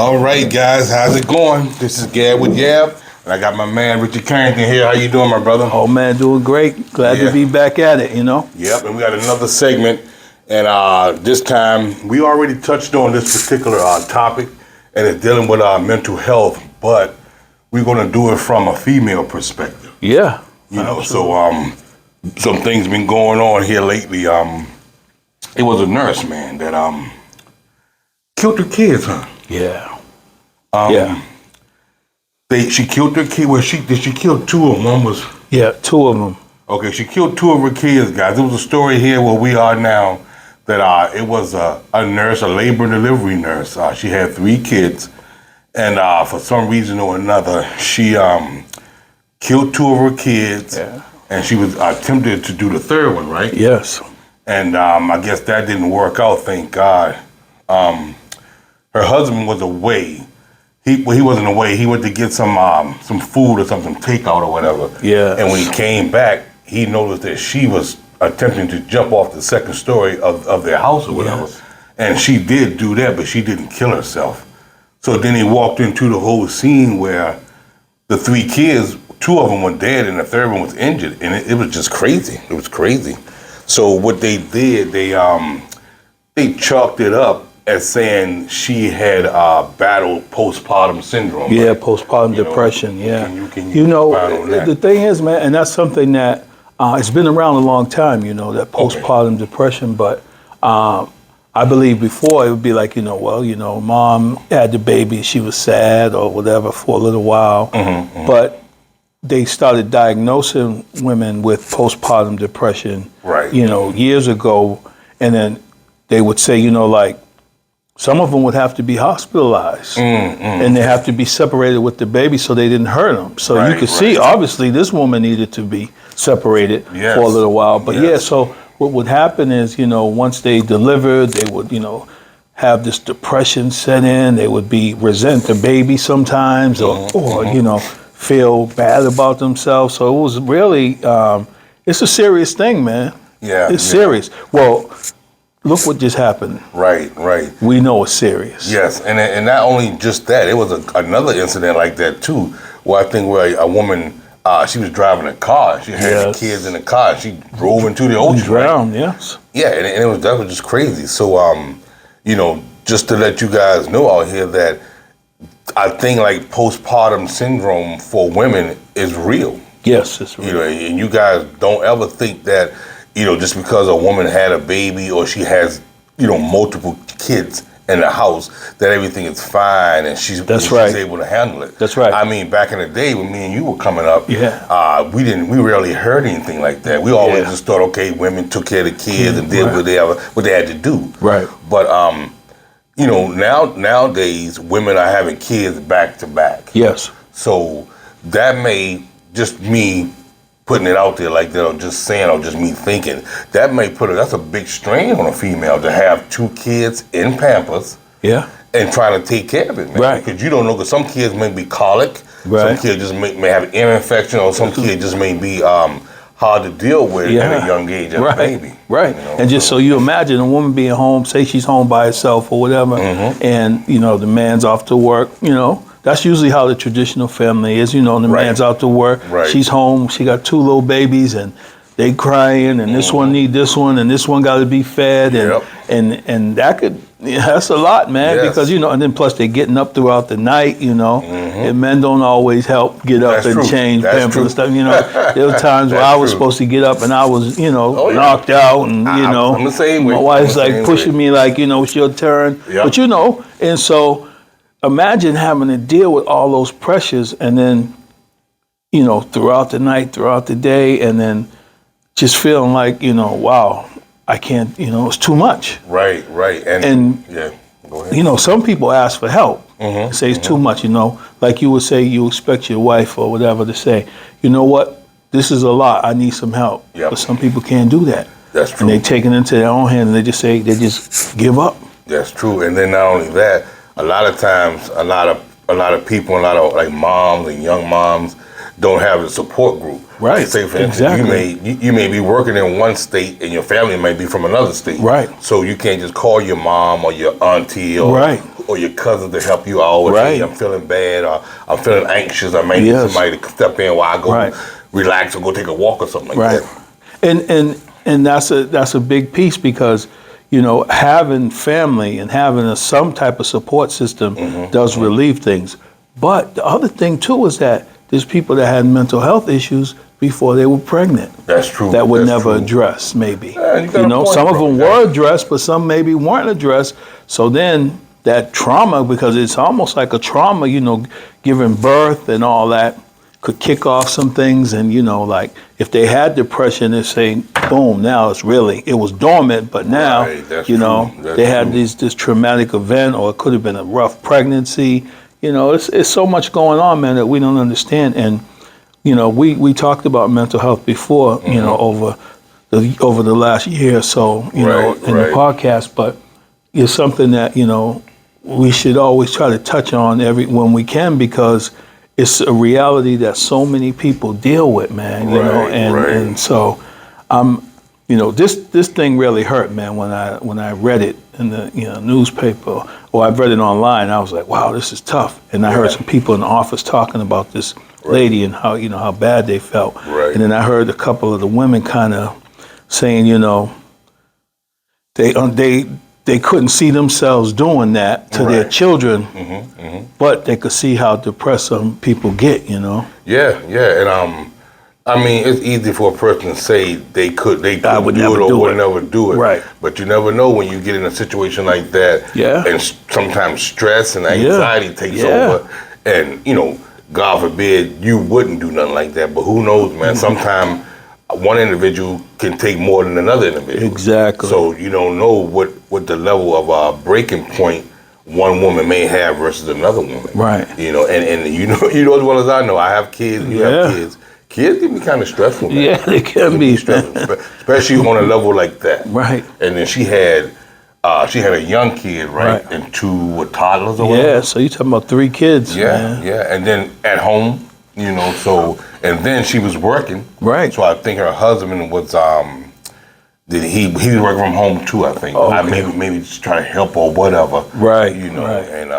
All right, guys, how's it going? This is Gab with Yab, and I got my man Richard Carrington here. How you doing, my brother? Oh man, doing great. Glad to be back at it, you know? Yep, and we got another segment, and this time we already touched on this particular topic, and it's dealing with mental health, but we're going to do it from a female perspective. Yeah. You know, so some things been going on here lately. It was a nurse, man, that killed her kids, huh? Yeah. She killed her kid. Well, she kill two of them. One was two of them. okay. She killed two of her kids, guys. There was a story here where we are now that it was a nurse, a labor and delivery nurse. She had three kids, and for some reason or another, she killed two of her kids, and she was attempted to do the third one, right? Yes. And I guess that didn't work out. Thank God. Her husband was away. He wasn't away. He went to get some food or something, takeout or whatever. Yeah. And when he came back, he noticed that she was attempting to jump off the second story of their house or whatever. Yes. And she did do that, but she didn't kill herself. So then he walked into the whole scene where the three kids, two of them were dead and the third one was injured. And it was just crazy. It was crazy. So what they did, they chalked it up as saying she had battled postpartum syndrome. Yeah, right? postpartum depression. Can You know, expound on that? the thing is, man, and that's something that it's been around a long time, you know, that postpartum depression. But I believe before it would be like, mom had the baby, she was sad or whatever for a little while. But they started diagnosing women with postpartum depression, Right. Years ago. And then they would say, some of them would have to be hospitalized and they have to be separated with the baby so they didn't hurt them. So you could see, obviously, this woman needed to be separated for a little while. But so what would happen is, once they delivered, they would, have this depression set in. They would resent the baby sometimes or feel bad about themselves. So it was really, it's a serious thing, man. Yeah. It's serious. Well, look what just happened. Right. We know it's serious. Yes, and not only just that, it was another incident like that too, where I think where a woman, she was driving a car, she had the kids in the car, and she drove into the ocean. Drowned, right? yes. Yeah, and that was just crazy. So, just to let you guys know out here that I think like postpartum syndrome for women is real. Yes, it's real. And you guys don't ever think that, just because a woman had a baby or she has, multiple kids in the house, that everything is fine and she's able to handle it. That's right. I mean, back in the day when me and you were coming up, we rarely heard anything like that. We always just thought, okay, women took care of the kids and did what they had to do. Right. But nowadays women are having kids back to back. Yes. So that may just me putting it out there like that, or just saying, or just me thinking, that may that's a big strain on a female to have two kids in Pampers. Yeah. And trying to take care of it, man. Right. Because you don't know, because some kids may be colic, right. Some kids just may have ear infection, or some kids just may be hard to deal with at a young age as a baby. Right. And just so you imagine a woman being home, say she's home by herself or whatever, and the man's off to work, that's usually how the traditional family is, the man's out to work, she's home, she got two little babies and they crying and this one need this one and this one got to be fed and that could, that's a lot, man, because, and then plus they're getting up throughout the night, and men don't always help get up and change pampers and stuff, there were times where I was supposed to get up and I was, knocked out and, I'm the same way. My wife's like pushing me like, it's your turn, but and so imagine having to deal with all those pressures and then, throughout the night, throughout the day, and then just feeling like, wow, I can't, it's too much. Right. And go ahead. Some people ask for help, say it's too much, like you would say, you expect your wife or whatever to say, you know what, this is a lot, I need some help. But some people can't do that. That's true. And they take it into their own hand and they just give up. That's true. And then not only that, a lot of times, a lot of people, a lot of like moms and young moms, don't have a support group. Right. Like say for instance, you may be working in one state and your family might be from another state. Right. So you can't just call your mom or your auntie or your cousin to help you out. Or Right. Hey, I'm feeling bad or I'm feeling anxious. I might need somebody to step in while I go relax or go take a walk or something like that. And that's a big piece because, you know, having family and having some type of support system does relieve things. But the other thing too is that there's people that had mental health issues before they were pregnant. That's true. That were never addressed, maybe. Yeah, you know, some of them were addressed, but some maybe weren't addressed. So then that trauma, because it's almost like a trauma, you know, giving birth and all that, could kick off some things. And, you know, like if they had depression, they say, boom, now it was dormant, but now, you know, they had this traumatic event, or it could have been a rough pregnancy. You know, it's so much going on, man, that we don't understand. And, you know, we talked about mental health before, you know, over the last year or so, you know, in the podcast, but it's something that, you know, we should always try to touch on when we can, because it's a reality that so many people deal with, man, you know, and so you know, this thing really hurt, man, when I read it in the newspaper, or I've read it online. I was like, wow, this is tough. And I heard some people in the office talking about this lady and how bad they felt. Right. And then I heard a couple of the women kind of saying, you know, they couldn't see themselves doing that to their children, but they could see how depressed some people get, you know. Yeah, and I mean, it's easy for a person to say they could do it or would never do it. Right. But you never know when you get in a situation like that. Yeah. And sometimes stress and anxiety takes over. And, you know, God forbid you wouldn't do nothing like that. But who knows, man? Sometimes one individual can take more than another individual. Exactly. So you don't know what the level of breaking point one woman may have versus another woman. Right. You know, and you know as well as I know, I have kids, you have kids. Kids can be kind of stressful, man. Yeah, they can be stressful, especially on a level like that. Right. And then she had a young kid, right? And two toddlers or whatever. Yeah, so you're talking about 3 kids. Yeah, man. yeah. And then at home, you know, and then she was working. Right. So I think her husband was he was working from home too, I think. Okay. Maybe just trying to help or whatever. Right. You know, right. And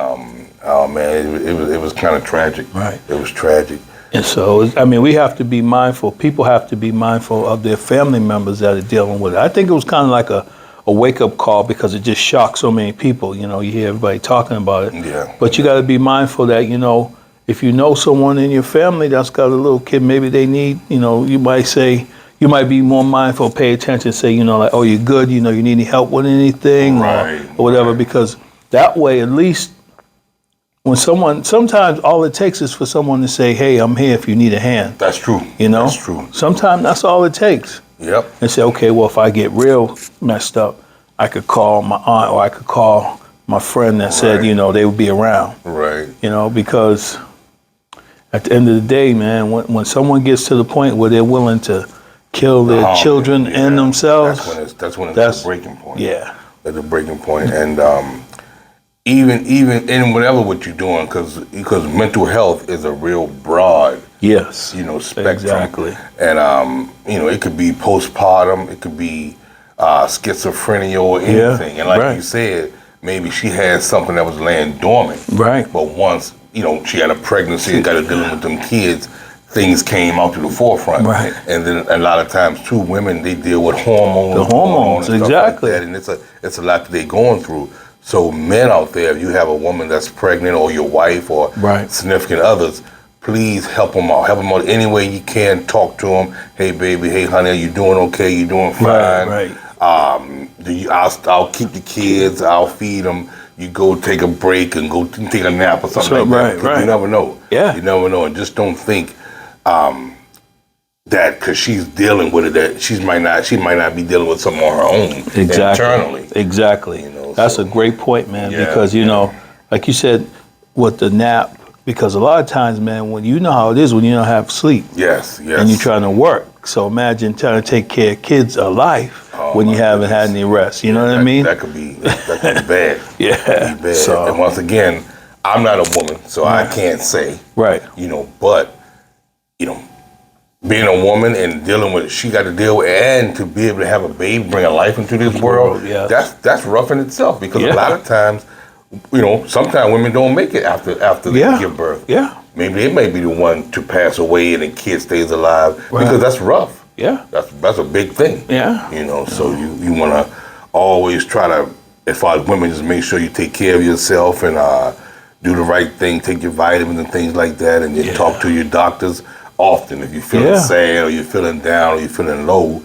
oh man, it was kind of tragic. Right. It was tragic. And so, I mean, we have to be mindful. People have to be mindful of their family members that are dealing with it. I think it was kind of like a wake-up call, because it just shocked so many people. You know, you hear everybody talking about it. Yeah. But you got to be mindful that, you know, if you know someone in your family that's got a little kid, maybe they need, you know, you might be more mindful, pay attention, say, you know, like, oh, you're good, you know, you need any help with anything or whatever, because that way, at least, when sometimes all it takes is for someone to say, hey, I'm here if you need a hand. That's true. You know? That's true. Sometimes that's all it takes. Yep. And say, okay, well, if I get real messed up, I could call my aunt, or I could call my friend that said, you know, they would be around. Right. You know, because at the end of the day, man, when someone gets to the point where they're willing to kill their children and themselves, that's when it's a breaking point. Yeah. It's a breaking point. And even in whatever what you're doing, because mental health is a real broad, spectrum. Exactly. And it could be postpartum, it could be schizophrenia or anything. And like you said, maybe she had something that was laying dormant. Right. But once she had a pregnancy and got to dealing with them kids, things came out to the forefront. Right. And then a lot of times too, women, they deal with hormones. The hormones, and exactly. Stuff like that, and it's a lot that they're going through. So men out there, if you have a woman that's pregnant, or your wife, or significant others, please help them out. Help them out any way you can. Talk to them. Hey, baby. Hey, honey. Are you doing okay? You doing fine? Right. I'll keep the kids. I'll feed them. You go take a break and go take a nap or something like that. You never know. Yeah. You never know, and just don't think that because she's dealing with it, that she might not be dealing with something on her own internally. Exactly. That's a great point, man. Because like you said, with the nap, because a lot of times, man, when you know how it is when you don't have sleep. Yes. And you're trying to work. So imagine trying to take care of kids' life when you haven't had any rest. You know what I mean? That could be bad. Yeah. That could be bad. So, and once again, I'm not a woman, so I can't say. Right. But being a woman and dealing with she got to deal with, and to be able to have a baby, bring a life into this world. Yeah. That's rough in itself, because Yeah. a lot of times, sometimes women don't make it after they give birth. Yeah. Maybe they may be the one to pass away and the kid stays alive, because that's rough. Yeah. That's a big thing. Yeah. So you want to always try to, as far as women, just make sure you take care of yourself and do the right thing, take your vitamins and things like that, and then talk to your doctors often if you're feeling sad or you're feeling down or you're feeling low.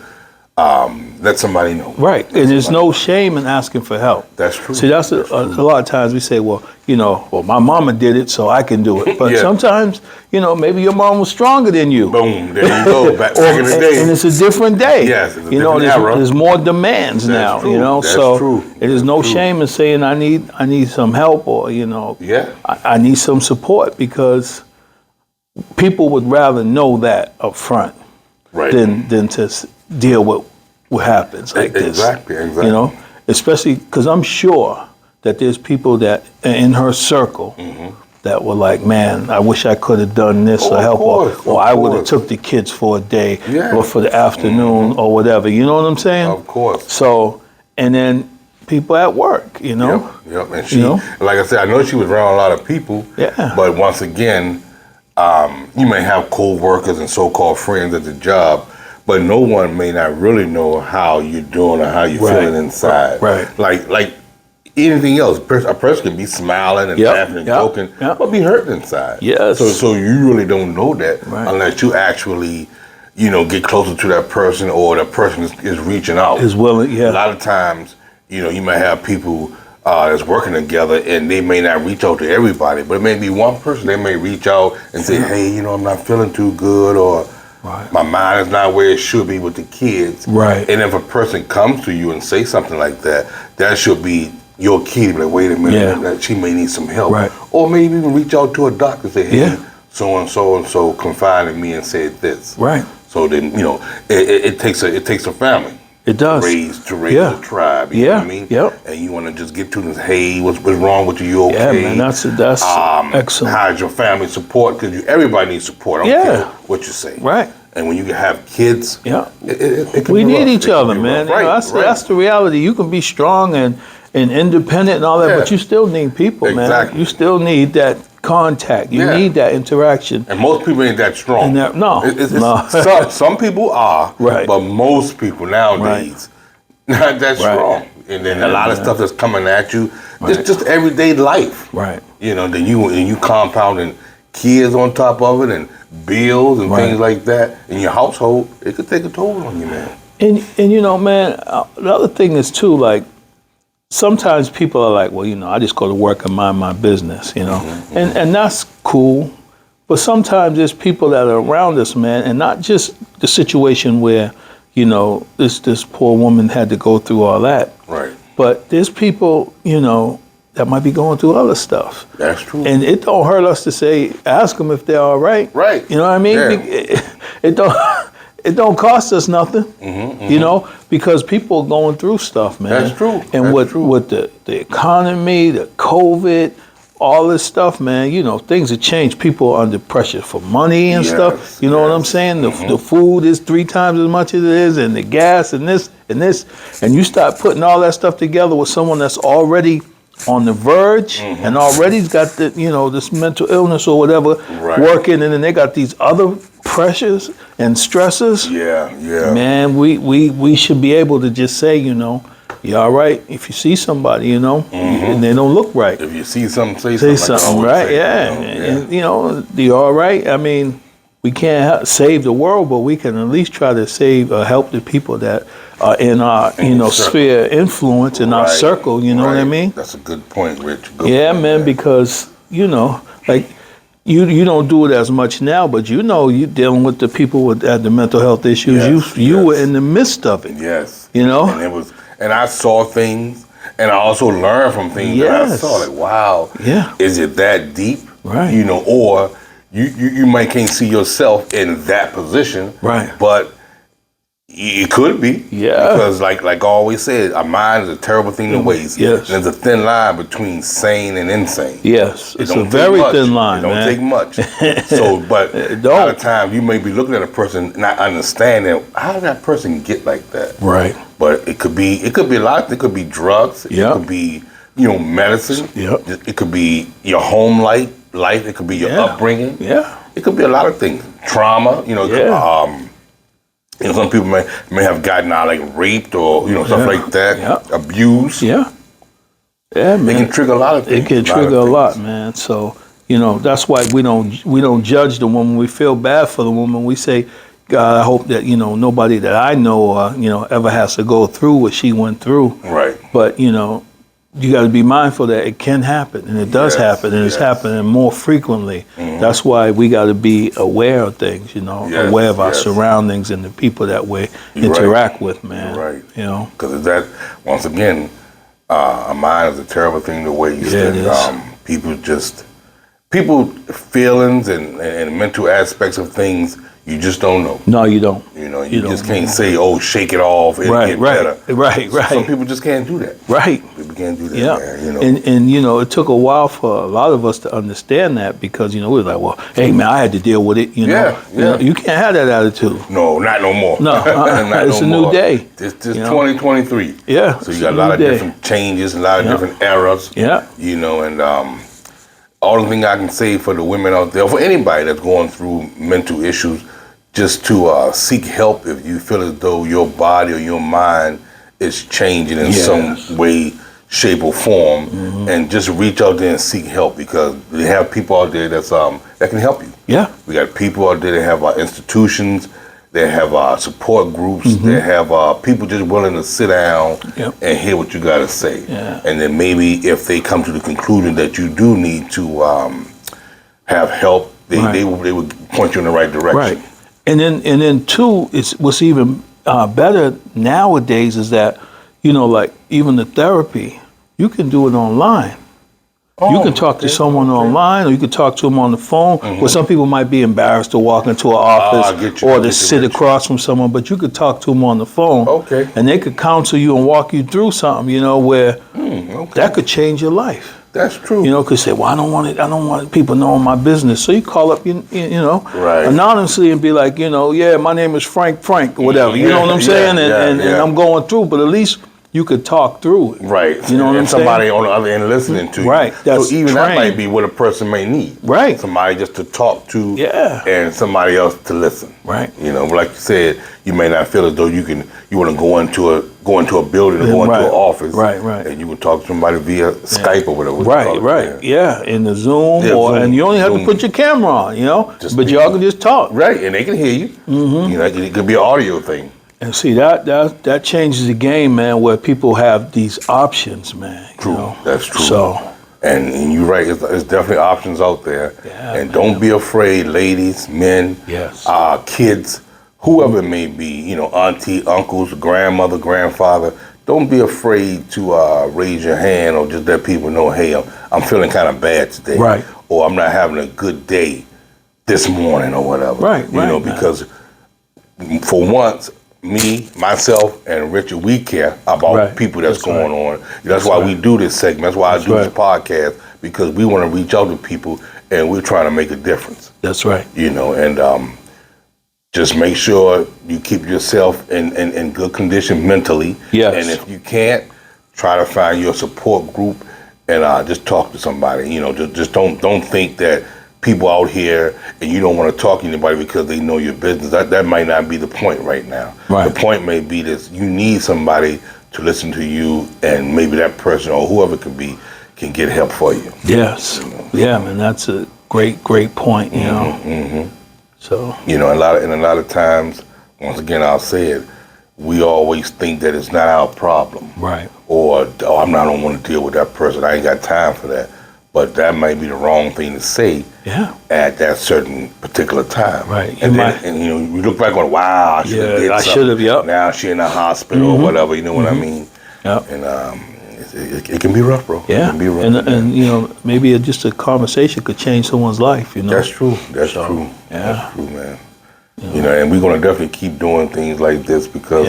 Let somebody know. Right, and there's no shame in asking for help. That's true. See, that's a lot of times we say, well, my mama did it, so I can do it. But sometimes, maybe your mom was stronger than you. Boom, there you go. Back in the day. And it's a different day. Yes, it's a different era. There's more demands now. True. That's so true. there's no shame in saying I need some help, or I need some support, because people would rather know that up front, right, than to deal with what happens like this. Exactly. Especially because I'm sure that there's people that in her circle that were like, man, I wish I could have done this or help, or I would have took the kids for a day or for the afternoon or whatever. You know what I'm saying? Of course. So, and then people at work, Yep. And she, like I said, I know she was around a lot of people. Yeah. But once again, you may have co-workers and so-called friends at the job, but no one may not really know how you're doing or how you're feeling inside. Right. Like anything else, a person can be smiling and laughing and joking, but be hurting inside. Yes. So you really don't know that unless you actually, get closer to that person, or that person is reaching out. Is willing, A lot of times, you might have people that's working together, and they may not reach out to everybody, but it may be one person they may reach out and say, hey, I'm not feeling too good, or my mind is not where it should be with the kids. Right. And if a person comes to you and say something like that, that should be your key to be like, wait a minute, that she may need some help. Right. Or maybe even reach out to a doctor and say, hey, so-and-so confided in me and said this. Right. So then, it takes a family. It does. To raise a tribe, you know what I mean? Yep. And you want to just get to this, hey, what's wrong with you? You okay? Yeah, man, that's excellent. How's your family support? Because everybody needs support. I don't care what you say. Right. And when you have kids, it can we be need rough. each other, man. That's the reality. You can be strong and independent and all that, but you still need people, man. You still need that contact. You need that interaction. And most people ain't that strong. No. Some people are, but most people nowadays not that strong. And then a lot of stuff that's coming at you, just everyday life. Right. Then you compounding kids on top of it, and bills and things like that in your household. It could take a toll on you, man. And man, the other thing is too, like, sometimes people are like, well, I just go to work and mind my business, and that's cool. But sometimes there's people that are around us, man, and not just the situation where, this poor woman had to go through all that. Right. But there's people, that might be going through other stuff. That's true. And it don't hurt us to say, ask them if they're all right. Right. You know what I mean? Yeah. It don't cost us nothing, because people are going through stuff, man. That's true. And with the economy, the COVID, all this stuff, man, things have changed. People are under pressure for money and stuff. You know what I'm saying? The food is 3 times as much as it is, and the gas and this. And you start putting all that stuff together with someone that's already on the verge and already's got the, this mental illness or whatever working, and then they got these other pressures and stresses. Yeah. Man, we should be able to just say, you all right? If you see somebody, and they don't look right. If you see something, say something, right? And you all right? I mean, we can't save the world, but we can at least try to save or help the people that are in our, sphere of influence, in our circle. You know what I mean? That's a good point, Rich. Good point, man, because like you don't do it as much now, but you're dealing with the people with the mental health issues. You were in the midst of it. Yes. And and I saw things, and I also learned from things that I saw. Like, wow, is it that deep? Right. Or you might can't see yourself in that position. Right. But It could be. Yeah. Because like I always said, our mind is a terrible thing to waste. Yes. And there's a thin line between sane and insane. Yes. It It's a don't take very much. thin line, It don't man. take much. So, but a lot of times you may be looking at a person not understanding how did that person get like that. Right. But it could be a lot. It could be drugs. Yeah. It could be medicine. Yep. It could be your home life. It could be your upbringing. Yeah. It could be a lot of things. Trauma. Some people may have gotten out like raped or stuff like that. Yeah. Abuse. Yeah. Yeah, man. It can trigger a lot of things. It can trigger a lot, man. So, that's why we don't judge the woman. We feel bad for the woman. We say, God, I hope that, nobody that I know, ever has to go through what she went through. Right. But, you got to be mindful that it can happen, and it does happen, and it's happening more frequently. Mm-hmm. That's why we got to be aware of things, aware of our surroundings and the people that we interact with, man. Right. Because that, once again, a mind is a terrible thing to waste. Yeah, it is. People feelings and mental aspects of things, you just don't know. No, you don't. You just can't say, "Oh, shake it off, it'll get better." Right. Some people just can't do that. Right. People can't do that. Yeah. Man, And it took a while for a lot of us to understand that because we were like, well, hey man, I had to deal with it. You can't have that attitude. No, not no more. No, it's a new day. This 2023. Yeah. So you got a lot of different changes, a lot of different eras. Yeah. And all the thing I can say for the women out there, for anybody that's going through mental issues, just to seek help if you feel as though your body or your mind is changing in some way, shape, or form, and just reach out there and seek help because we have people out there that's that can help you. Yeah. We got people out there that have institutions, they have support groups, they have people just willing to sit down and hear what you got to say. Yeah. And then maybe if they come to the conclusion that you do need to have help, they would point you in the right direction. Right. And then too, what's even better nowadays is that, like even the therapy, you can do it online. You can talk to someone online, or you can talk to them on the phone. Well, some people might be embarrassed to walk into an office or to sit across from someone, but you could talk to them on the phone. Okay. And they could counsel you and walk you through something, where that could change your life. That's true. Because say, well, I don't want people knowing my business. So you call up, anonymously and be like, my name is Frank or whatever. You know what I'm saying? And I'm going through, but at least you could talk through it. Right. You know what I'm saying? Somebody on the other end listening to you. Right. That's so even that trained. might be what a person may need. Right. Somebody just to talk to. Yeah. And somebody else to listen. Right. Like you said, you may not feel as though you want to go into a building or go into an office. Right. And you would talk to somebody via Skype or whatever. Right. Yeah. In the Zoom and you only have to put your camera on, but y'all can just talk. Right. And they can hear you. It could be an audio thing. And see, that changes the game, man, where people have these options, man. True. That's true. So. And you're right. There's definitely options out there. Yeah, and don't be afraid, ladies, men, kids, whoever it may be, auntie, uncles, grandmother, grandfather. Don't be afraid to raise your hand or just let people know, hey, I'm feeling kind of bad today. Right. Or I'm not having a good day this morning or whatever. Right. Because for once, me, myself, and Richard, we care about people that's going on. That's why we do this segment. That's why I do this podcast, because we want to reach out to people and we're trying to make a difference. That's right. And just make sure you keep yourself in good condition mentally. Yes. And if you can't, try to find your support group and just talk to somebody. Just don't think that people out here and you don't want to talk to anybody because they know your business. That might not be the point right now. Right. The point may be that you need somebody to listen to you, and maybe that person or whoever it could be can get help for you. Yes. Yeah, man, that's a great point, So. A lot of times, once again, I'll say it, we always think that it's not our problem. Right. Or, I don't want to deal with that person. I ain't got time for that. But that might be the wrong thing to say at that certain particular time. Right. And you look back on, wow, I should have. Yep. Now she in the hospital or whatever. You know what I mean? Yep. And it can be rough, bro. Yeah. It can be rough. And maybe just a conversation could change someone's life. That's true. That's true. Yeah. That's true, man. You know, and we're going to definitely keep doing things like this because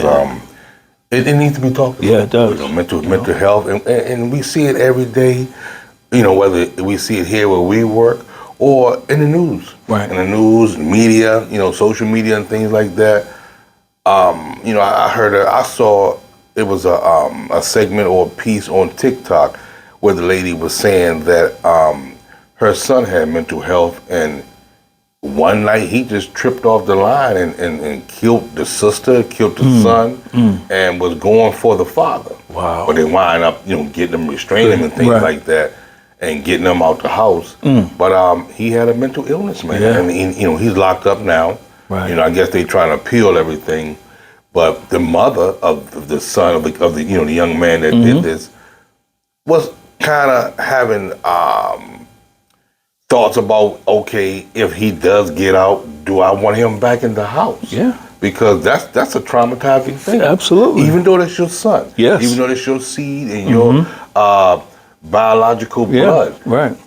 it needs to be talked about. Yeah, it does. You know, mental health, and we see it every day. You know, whether we see it here where we work or in the news, Right. in the news, media, you know, social media and things like that. You know, I saw it was a segment or a piece on TikTok where the lady was saying that her son had mental health, and one night he just tripped off the line and killed the sister, killed the son, and was going for the father. Wow. But they wind up, you know, getting him, restraining him and things Right. like that, and getting him out the house. But he had a mental illness, man, Yeah. and you know, he's locked up now. Right. You know, I guess they trying to appeal everything, but the mother of the son of the you know, the young man that did this was kind of having thoughts about, okay, if he does get out, do I want him back in the house? Yeah. Because that's a traumatizing thing. Absolutely. Even though that's your son. Yes. Even though that's your seed and your biological blood. Right.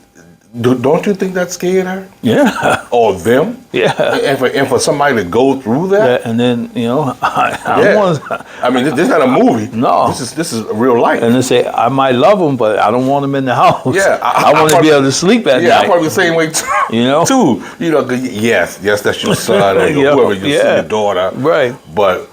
Don't you think that scared her? Yeah. Or them? Yeah. And for somebody to go through that? And then, you know, I Yeah. want, I mean, this is not a movie. No. This is real life. and they say, I might love him, but I don't want him in the house. Yeah, I want to be probably- able to sleep at Yeah, night. I'm probably the same way too. You know? Too. You know, 'cause yes, that's your son or Yeah, whoever your yeah. your daughter. Right. But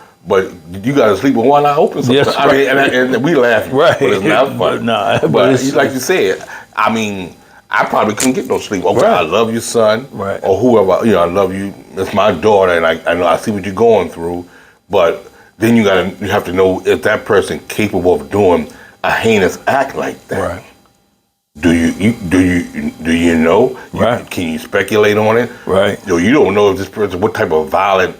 you got to sleep with one eye open sometimes. Yes, I mean, and we laugh, Right. but it's not But funny. nah, but but it's- like you said, I mean, I probably couldn't get no sleep. Okay, Right. I love you, son, Right. or whoever. You know, I love you. It's my daughter, and I know I see what you're going through. But then you have to know if that person capable of doing a heinous act like that. Right. Do you know? Right. Can you speculate on it? Right. You know, you don't know if this person, what type of violent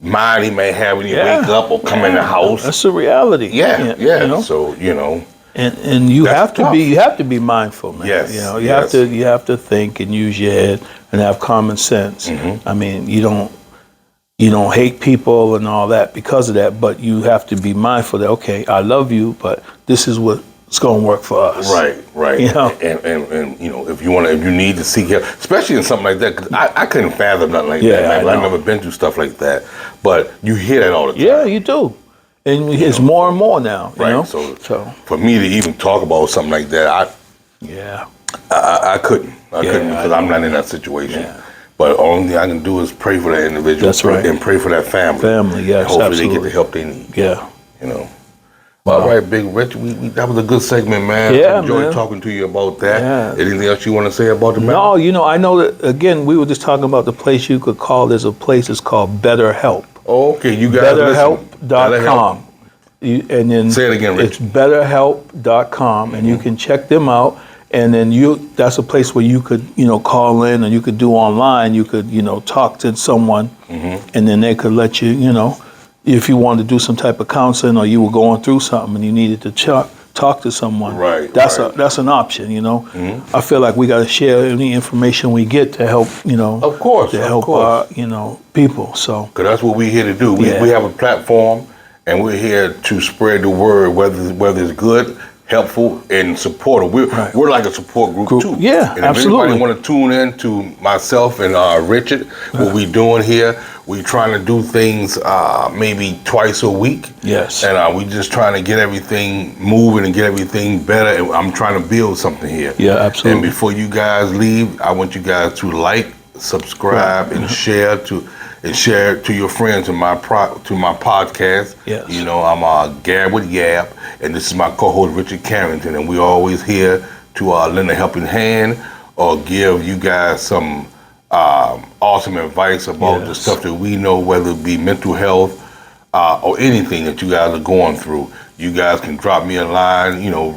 mind he may have when you wake up or come in the house. That's the reality. Yeah. You know? So, you know. And you That's have to tough. you have to be mindful, man. Yes, You know, you yes. have to think and use your head and have common sense. Mm-hmm. I mean, you don't hate people and all that because of that, but you have to be mindful that, okay, I love you, but this is what's going to work for us. Right. You know? And you know, if you need to seek help, especially in something like that, because I couldn't fathom nothing like Yeah, that, man. I I've know. never been through stuff like that. But you hear that all the time. Yeah, you do. And it's more and more now, you Right. know? So So, for me to even talk about something like that, yeah. I couldn't. I Yeah, couldn't because I'm not in that situation. But the only thing I can do is pray for that individual. That's right. And pray for that family. Family, yes, And hopefully they absolutely. get the help they need. Yeah. You know. All right, Big Rich. That was a good segment, man. Yeah, I enjoyed man. talking to you about that. Yeah. Anything else you want to say about the No, you know, I know that, again, we were just talking about the place you could call. There's a place, it's called BetterHelp. Okay, you guys listen. BetterHelp.com. And then Say it again, Rich. It's BetterHelp.com, and you can check them out. And then that's a place where you could, you know, call in, and you could do online. You could, you know, talk to someone, and then they could let you, you know, if you wanted to do some type of counseling or you were going through something and you needed to talk to someone. Right, That's right. that's an option, you know. I feel like we got to share any information we get to help, you know. Of course, To of help course. you know, people. So. Because that's what we're here to do. We have a platform, and we're here to spread the word, whether it's good, helpful, and supportive. We're like a support group too. Yeah, and absolutely. If anybody want to tune in to myself and Richard, what we doing here, we trying to do things maybe twice a week. Yes. And we just trying to get everything moving and get everything better. And I'm trying to build something here. Yeah, absolutely. And before you guys leave, I want you guys to like, subscribe, and share to your friends to my podcast. Yes. You know, I'm Gab with Yab, and this is my co-host Richard Carrington, and we're always here to lend a helping hand or give you guys some awesome advice about the stuff that we know, whether it be mental health or anything that you guys are going through. You guys can drop me a line, you know,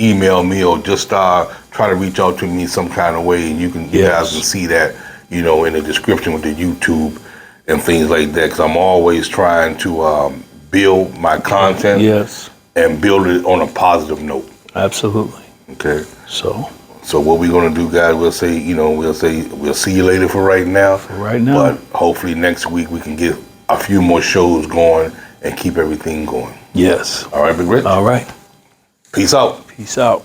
email me, or just try to reach out to me some kind of way, and you guys can see that, you know, in the description with the YouTube and things like that, because I'm always trying to build my content and build it on a positive note. Absolutely. Okay. So what we're gonna do, guys, we'll see you later for right now. But hopefully next week we can get a few more shows going and keep everything going. Yes. All right, Big Rich? All right. Peace out. Peace out.